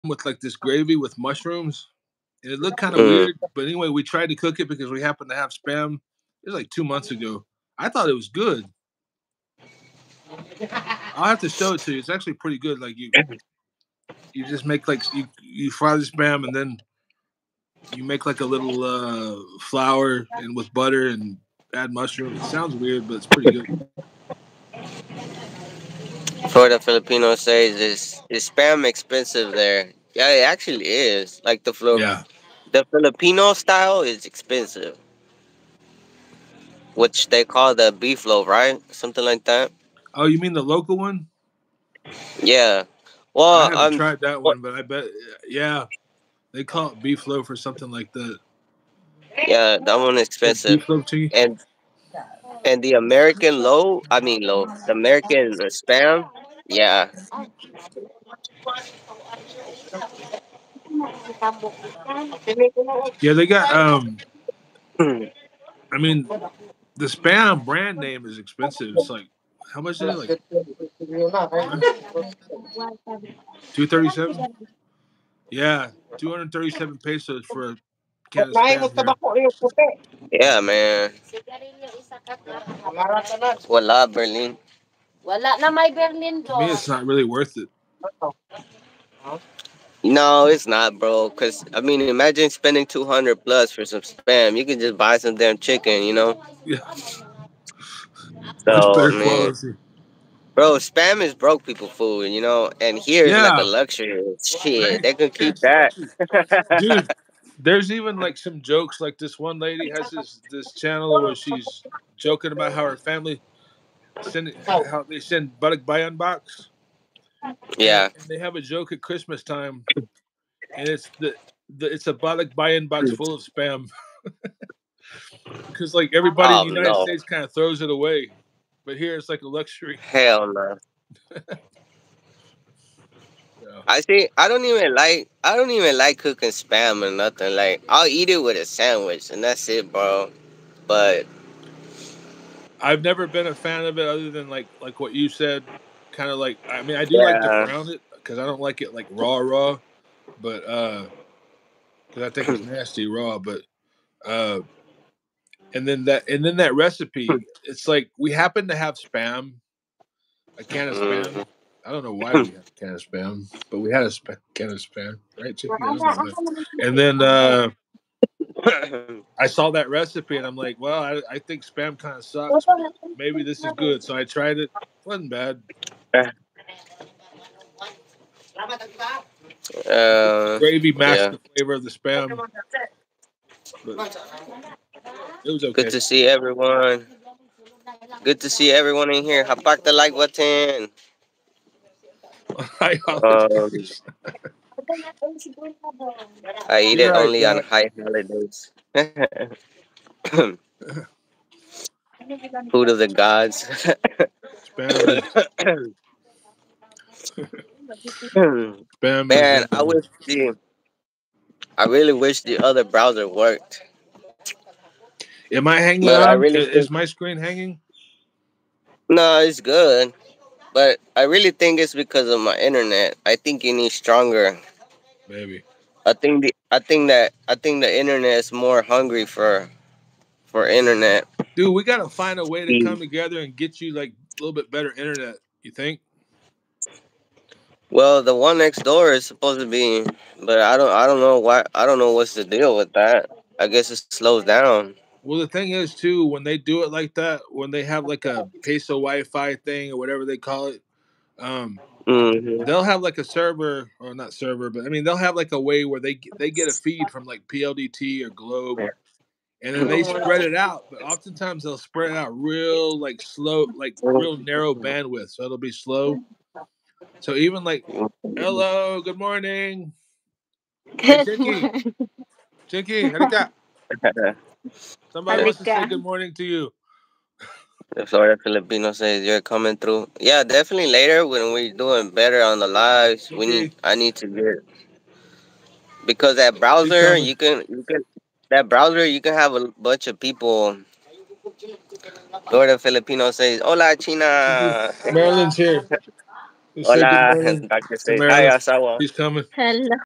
with like this gravy with mushrooms, and it looked kind of Mm. weird. But anyway, we tried to cook it because we happened to have spam. It was like 2 months ago. I thought it was good. I'll have to show it to you. It's actually pretty good. Like you just make like you fry the spam and then you make like a little flour and with butter and add mushrooms. It sounds weird, but it's pretty good. For the Filipino says is spam expensive there? Yeah, it actually is. Like Yeah. the Filipino style is expensive, which they call the beef loaf, right? Something like that. Oh, you mean the local one? Yeah. I Well, haven't tried that what- one, but I bet yeah they call it beef loaf or something like that. yeah, that one is Or expensive, beef loaf tea. and the American low, I mean low, the American spam, yeah. Yeah, they got I mean the spam brand name is expensive. It's like how much is it? Like huh? 237. Yeah, 237 pesos for a can of spam here. Yeah, man. Wala, Berlin. Wala na may Berlin To me, do. it's not really worth it. No, it's not, bro. Cause I mean, imagine spending 200 plus for some spam. You could just buy some damn chicken, you know. Yeah, much So, better man, quality. bro, spam is broke people food, you know. And here is like a Yeah, luxury. Shit, right. they can keep It's that. luxury, dude. There's even like some jokes. Like this one lady has this channel where she's joking about how her family send how they send Balik Bayan box, Yeah. and they have a joke at Christmas time, and it's it's a Balik Bayan box full of spam because like everybody in Oh the United no, States kind of throws it away, but here it's like a luxury. hell no. Yeah. I see. I don't even like cooking spam or nothing. Like I'll eat it with a sandwich and that's it, bro. But I've never been a fan of it other than like what you said. Kind of like I mean I do like to yeah, brown it because I don't like it like raw, but because I think it's nasty raw. But uh, and then that recipe, it's like we happen to have spam, a can of spam. mhm. I don't know why we have a can of spam, but we had a can of spam, right, Chicky? I don't know. And then I saw that recipe and I'm like, well, I think spam kind of sucks, but maybe this is good. So I tried it. Wasn't bad. Gravy masked yeah. the flavor of the spam, but it was Good okay. to see everyone. Good to see everyone in here. Hapak the like button. High Um, holidays. I eat You're it right, only on Doc. high holidays. Food of the gods. Spam is spam is. Man, I really wish the other browser worked. Am I hanging But I on? really Is think my screen hanging? no, it's good. But I really think it's because of my internet. I think you need stronger. Maybe. I think the internet is more hungry for internet. Dude, we gotta find a way to Mm. come together and get you like a little bit better internet. You think? Well, the one next door is supposed to be, but I don't know why. I don't know what's the deal with that. I guess it slows down. Well, the thing is too, when they do it like that, when they have like a peso Wi-Fi thing or whatever they call it, um, Hmm. they'll have like a server or not server, but I mean they'll have like a way where they get a feed from like PLDT or Globe, and then they spread it out. But oftentimes they'll spread it out real like slow, like real narrow bandwidth, so it'll be slow. So even like, hello, good morning, hey Good Chinky, morning. Chinky, Erika, somebody wants to say Halika. good morning to you. The Florida Filipino says you're coming through. Yeah, definitely later when we're doing better on the lives. Chinky, I need to get because that she's browser coming. you can have a bunch of people. Florida Filipino says, "Hola, Chinky, China." Marilyn's here. We'll say good Hola, morning Dr. to Say. Hi, Meredith. Asawa. She's coming. Hello.